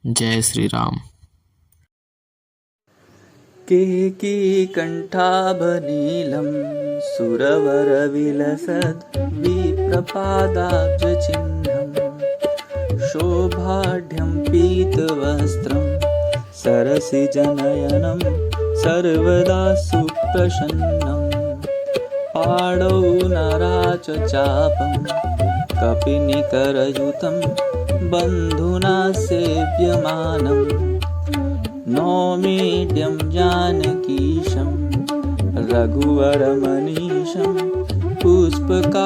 जय श्री राम। केकीकण्ठाभनीलं सुरवरविलसद्विप्रपादाब्जचिह्नं शोभाढ्यं पीतवस्त्रं सरसिजनयनं सर्वदा सुप्रसन्नं पाणौ नराचचापं कपिनिकरयुतं बन्धुना सेव्यमानम् नौमीड्यं जानकीशं रघुवरमनीशं पुष्पकारूढरामं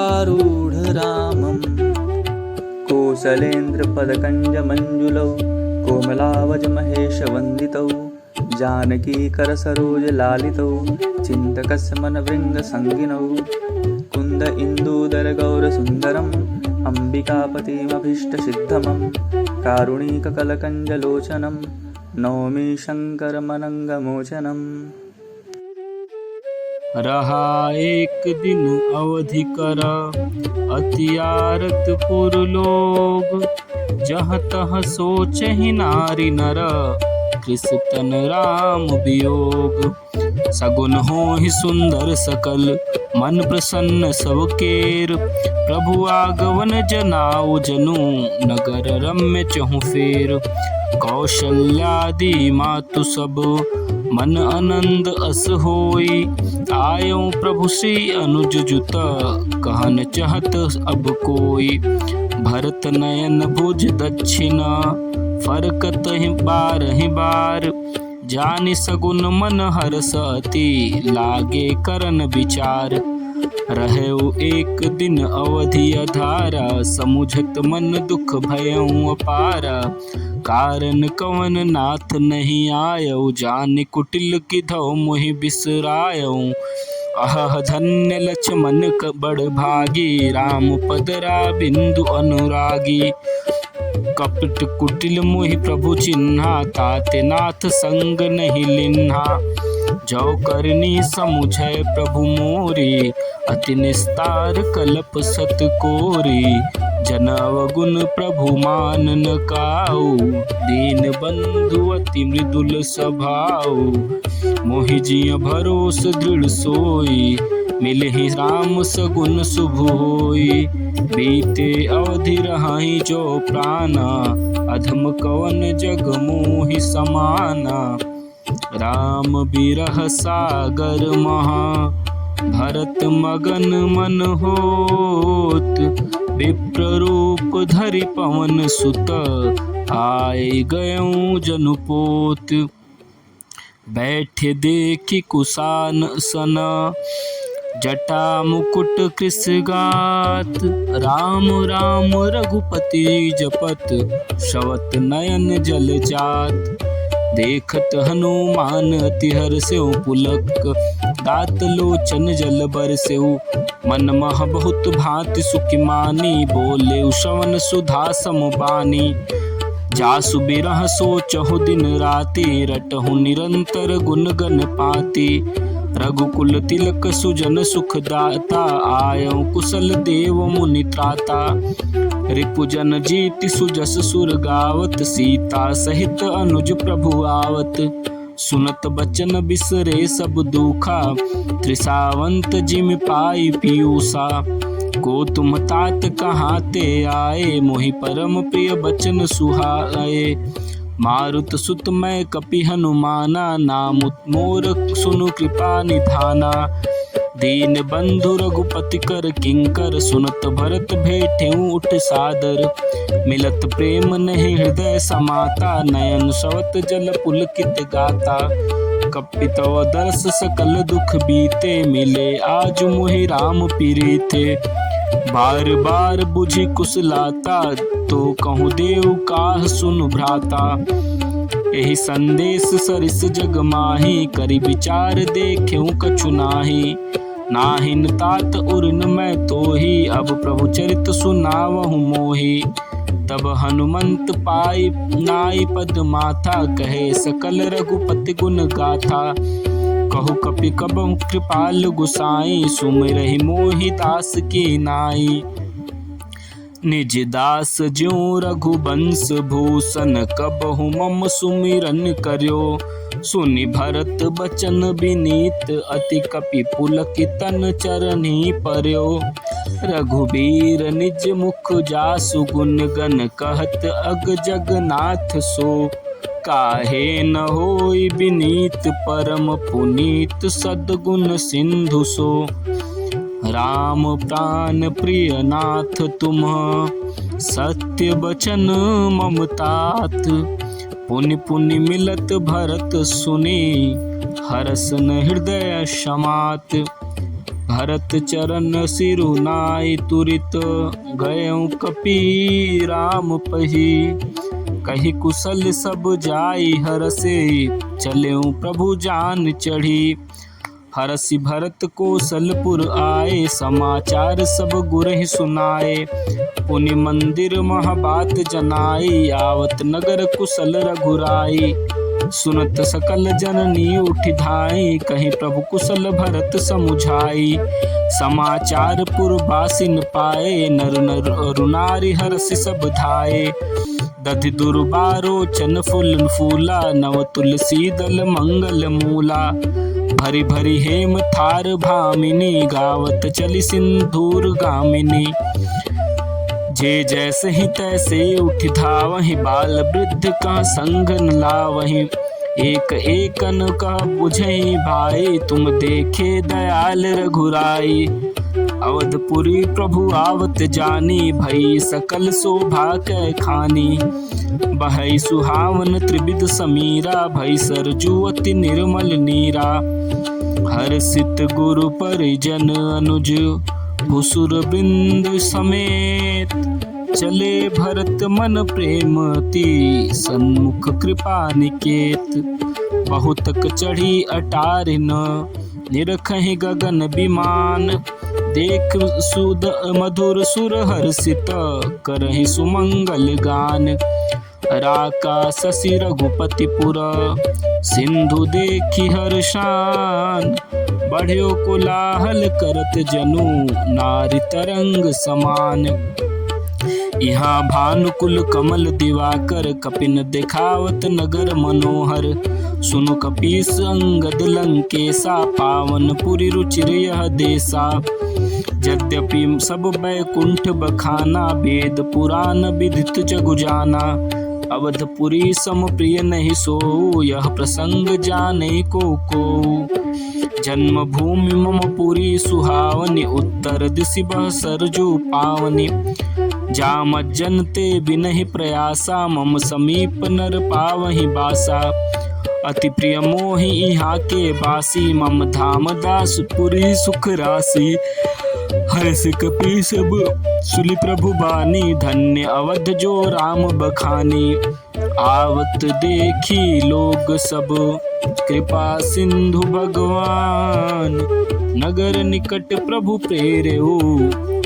कोसलेन्द्रपदकञ्जमञ्जुलौ कोमलावजमहेशवन्दितौ जानकीकरसरोजलालितौ चिन्तकस्य मनभृङ्गसङ्गिनौ कुन्द इन्दूदरगौरसुन्दरम् अम्बिकापतिमभीष्टसिद्धमं कारुणिककलकञ्जलोचनं नौमि शङ्करमनङ्गमोचनम्। रहा एक दिन अवधि कर अति आरत पुर लोग, जहाँ तहाँ सोचहि नारी नर कृष्ण राम वियोग। सगुन होहि सुंदर सकल मन प्रसन्न सब केर, प्रभु आगवन जनाउ जनु नगर रम्य चहु फेर। कौशल्यादि मातु सब मन आनंद अस होई, आयो प्रभु श्री अनुज जुत कहन चाहत अब कोई। भरत नयन भुज दक्षिणा फरकत बारहि बार, जानि सगुन मन हर्ष अति लागे करन विचार। रहउ एक दिन अवधि अधारा, समुझत मन दुख भयउ अपारा। कारण कवन नाथ नहीं आयउ, जानि कुटिल किधौ मोहि बिसरायउ। अहह धन्य लक्ष्मण बड़ भागी, राम पदरा बिंदु अनुरागी। कपट कुटिल मोहि प्रभु चिन्हा, ताते नाथ संग नहीं लिन्हा। जो करनी समुझै प्रभु मोरी, अति निस्तार कलप सत कोरी। जनव गुण प्रभु मान न काऊ, दीन बंधु अति मृदुल स्वभाव। मोहि जिय भरोस दृढ़ सोई, मिलहि राम सगुन शुभ होई। बीते अवधि रहाई जो प्राणा, अधम कवन जग मोहि समाना। राम बिरह सागर महा, भरत मगन मन होत। विप्र रूप धरि पवन सुत, आए गयऊं जनुपोत। बैठे देखि कुशान सना, जटा मुकुट कृष गात। राम राम रघुपति जपत, श्रवत नयन जल जात। देखत हनुमान अति हर्षेउ पुलक, दात लोचन जल बरसेउ। मन मह बहुत भांति सुखि मानी, बोले श्रवण सुधा समबानी। जासु बिरह सोचहु दिन राति, रटहु निरंतर गुण गण पाति। रघुकुल तिलक सुजन सुख दाता, आयउ कुशल देव मुनि त्राता। रिपुजन जीति सुजस सुर गावत, सीता सहित अनुज प्रभु आवत। सुनत बचन बिसरे सब दुखा, त्रिसावंत जिमि पाई पीयूषा। को तुम तात कहाँ ते आए, मोहि परम प्रिय बचन सुहाए। मारुत सुत मैं कपि हनुमाना, नाम मोर सुनु कृपा निधाना। दीन बंधु रघुपति कर किंकर, सुनत भरत भेटेऊ उठ सादर। मिलत प्रेम नहीं हृदय समाता, नयन स्रवत जल पुलकित गाता। कपितव दर्श सकल दुख बीते, मिले आज मोहि राम पीरीते। बार बार बुझि कुशलाता, तो कहूँ देव काह सुनु भ्राता। एहि संदेश सरिस जग माही, करि विचार देखेऊ कछु नाही। नाहिन तात उर्न मैं तोही, अब प्रभु चरित सुनावहु मोही। तब हनुमंत पाई नाई पद माथा, कहे सकल रघुपति गुण गाथा। कहु कपि कबहु कृपाल गुसाई, सुमिरहि मोहि दास की नाई। निज दास ज्यों रघुबंश भूषण कबहु मम सुमिरन कर्यो। सुनि भरत बचन विनीत अति कपि पुलकितन चरणी पर्यो। रघुबीर निज मुख जासु गुण गण कहत अग जगन्नाथ सो। काहे न होई विनीत परम पुनीत सद्गुण सिंधु सो। राम प्राण प्रिय नाथ तुम सत्य बचन मम तात। पुनि पुनि मिलत भरत सुनी हरसन हृदय क्षमात। भरत चरण सिरुनाई तुरित गयउ कपि राम पही। कही कुशल सब जाई हरसे चलेउ प्रभु जान चढ़ी। हरसि भरत कौशलपुर आए समाचार सब गुरहि सुनाए। पुनि मंदिर महाबात जनाई आवत नगर कुशल रघुराई। सुनत सकल जननी उठि धाई कहीं प्रभु कुशल भरत समुझाई। समाचार पुरवासिन पाए नर नर नारी हरसि सब धाये। दधि दुर्बारो चन फूल फूला नव तुलसी दल मंगल मूला। भरी भरी हेम थार भामिनी गावत चली सिंधूर गामिनी। जे जैसे ही तैसे उठ धावहि बाल वृद्ध का संग न लावहि। एक एकन का बुझहि भाई तुम देखे दयाल रघुराई। अवधपुरी प्रभु आवत जानी भई सकल शोभा कै खानी। बहई सुहावन त्रिविध समीरा भई सरजू अति निर्मल नीरा। हर्षित गुरु परिजन अनुज भुसुर बिंद समेत। चले भरत मन प्रेमति सन्मुख कृपा निकेत। बहुतक चढ़ी अटारिन निरखहि गगन विमान। देख सुद मधुर सुर हर्षित करहि सुमंगल गान। राका शशि रघुपति पुर सिंधु देखी हर्षान। बढ़्यो कोलाहल करत जनु नारी तरंग समान। यहाँ भानुकुल कमल दिवाकर कपिन दिखावत नगर मनोहर। सुनु कपीस अंगद लंकेशा पावन पुरी रुचिर यह देसा। यद्यपि सब बैकुंठ बखाना वेद पुराण विदित जगु जाना। अवधपुरी सम प्रिय नहीं सो यह प्रसंग जाने को। जन्मभूमि मम पुरी सुहावनी उत्तर दिशि बह सरजू पावनी। जाम जनते बिनहि प्रयासा मम समीप नर पावहि बासा। अति प्रिय मोहि यहाँ के बासी मम धाम दास पुरी सुख राशि। हर्ष कपि सब सुनि प्रभु बानी धन्य अवध जो राम बखानी। आवत देखी लोग सब कृपा सिंधु भगवान। नगर निकट प्रभु प्रेर्यो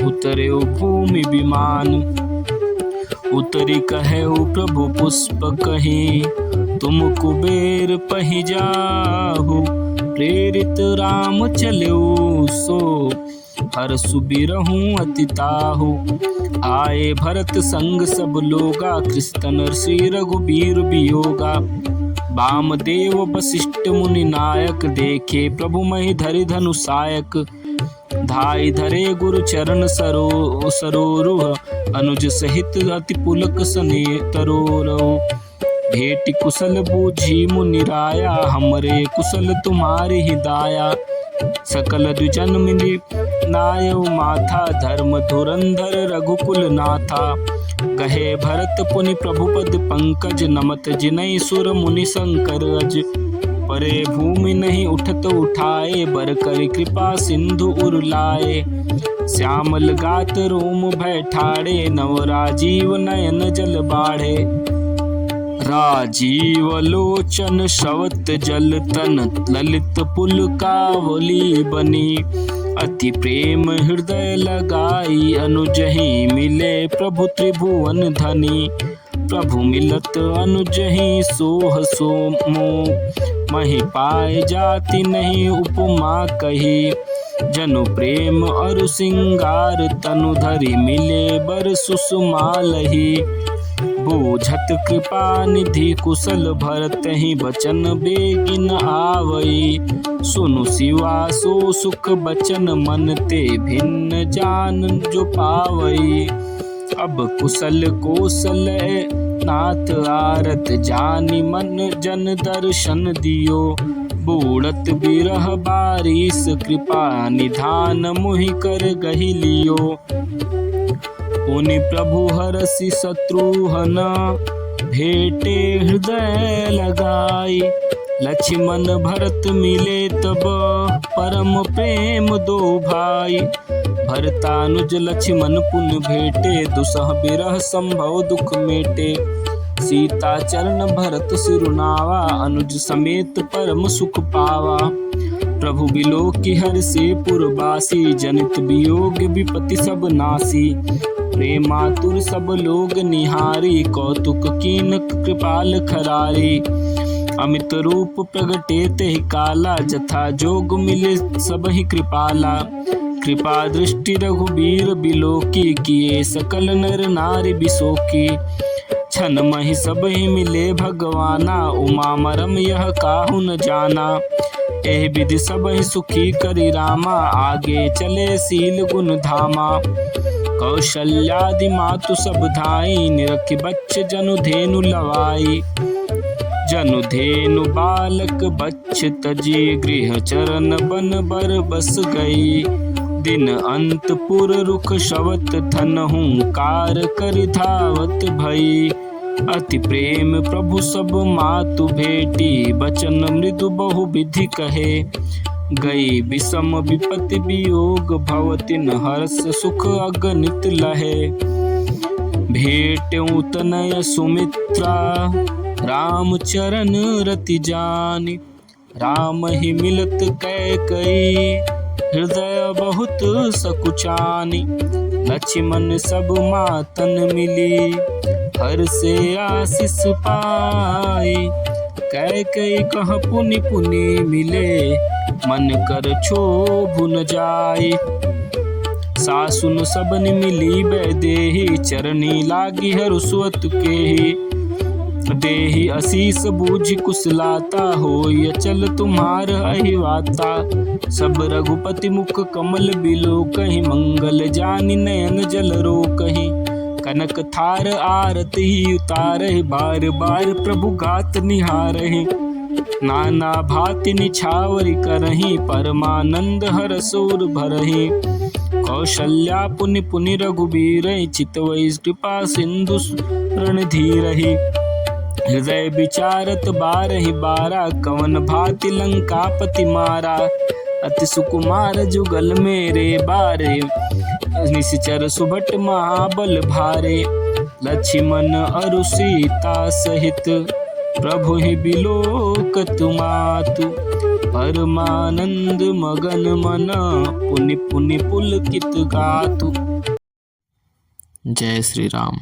उतर्यो भूमि विमान। उतरी कहेउ प्रभु पुष्प कही तुम कुबेर पहि जाहु। प्रेरित राम चल्यो सो हर सुबिरहूँ अति ताहु। आए भरत संग सब लोगा कृष्ण श्री रघुबीर वियोगा। वामदेव वशिष्ठ मुनि नायक देखे प्रभु महि धरि धनुषायक। धाई धरे गुरु चरण सरोरुह अनुज सहित अति पुलक सने तरोरहु। भेटी कुशल बूझी मुनि राया हमरे कुशल तुम्हारी हिदाया। सकल द्विजन मिली नायव माथा धर्म धुरंधर रघुकुल नाथा। गहे भरत पुनि प्रभुपद पंकज नमत जिनहि सुर मुनि शंकर अज। परे भूमि नहीं उठत उठाए बर कर कृपा सिंधु उर लाए। श्यामल गात रोम भय ठाड़े नव राजीव नयन जल बाढ़े। राजीव लोचन शवत जल तन ललित पुल कावली बनी। अति प्रेम हृदय लगाई अनुजहि मिले प्रभु त्रिभुवन धनी। प्रभु मिलत अनुजहि सोह सोमो महि पाए जाति नहीं उपमा कही। जनु प्रेम अरु सिंगार तनु धरि मिले बर सुषमालहि बूझत कृपा निधि कुशल भरत ही बचन बेगिन आवई सुनु सिवा सो सुख बचन मन ते भिन्न जान जो पावई अब कुशल कौशल नाथ आरत जानी मन जन दर्शन दियो बूढ़त बिरह बारिश कृपा निधान मुहि कर गहि लियो पुनि प्रभु हरसि शत्रुहन भेटे हृदय लगाई लक्ष्मण भरत मिले तब परम प्रेम दो भाई भरतानुज लक्ष्मण पुन भेटे दुसह बिरह संभव दुख मेटे सीता चरण भरत सिरुनावा अनुज समेत परम सुख पावा प्रभु बिलो की हर से पुरबासी जनित वियोग विपति सब नासी प्रेमातुर सब लोग निहारी कौतुक कीन कृपाल खरारी अमित रूप प्रगटे ते काला जथा जोग मिले सब ही कृपाला कृपा दृष्टि रघुबीर बिलो की किए सकल नर नारी बिसोकी छन मही सब ही मिले भगवाना उमा मरम यह काहू न जाना एह विधि सब ही सुखी करी रामा आगे चले सील गुण धामा कौशल्यादि मातु सब धाई निरखि बच्च जनु धेनु लवाई जनु धेनु बालक बच्च तजी गृह चरण बन बर बस गई दिन अंतपुर रुख शवत थन हुंकार कर धावत भई अति प्रेम प्रभु सब मातु भेटी बचन मृदु बहु विधि कहे गई विषम विपत्ति वियोग भवतिन हर्ष सुख अगणित लहे भेट्यु तनय सुमित्रा राम चरण रति जानि राम ही मिलत कैकई हृदय बहुत सकुचानी लक्ष्मण सब मातन मिली हर से आशीष पाई कैकई कह पुनि पुनि मिले मन कर क्षोभ न जाई सासुन सबन मिली बैदेही चरणी लागी हरु सुअत केही देहि असीस बूझ कुशलाता होय चल तुम्हार अहिवाता सब रघुपति मुख कमल बिलो कहीं मंगल जानि नयन जल रो कहीं कनक थार आरती ही उतारहि बार बार प्रभु गात निहारहि नाना भाति निछावरि करहि परमानंद हर सूर भरहि कौशल्या पुनि पुनि रघुबीर चितवै कृपा सिंधु रणधीरहि हृदय विचारत बारहि बारा कवन भाति लंकापति मारा अति सुकुमार जुगल मेरे बारे निश्चर सुभट महाबल भारे लक्ष्मण अरु सीता सहित प्रभु ही बिलोकत मातु परमानंद मगन मन पुनि पुनि पुलकित गातु। जय श्री राम।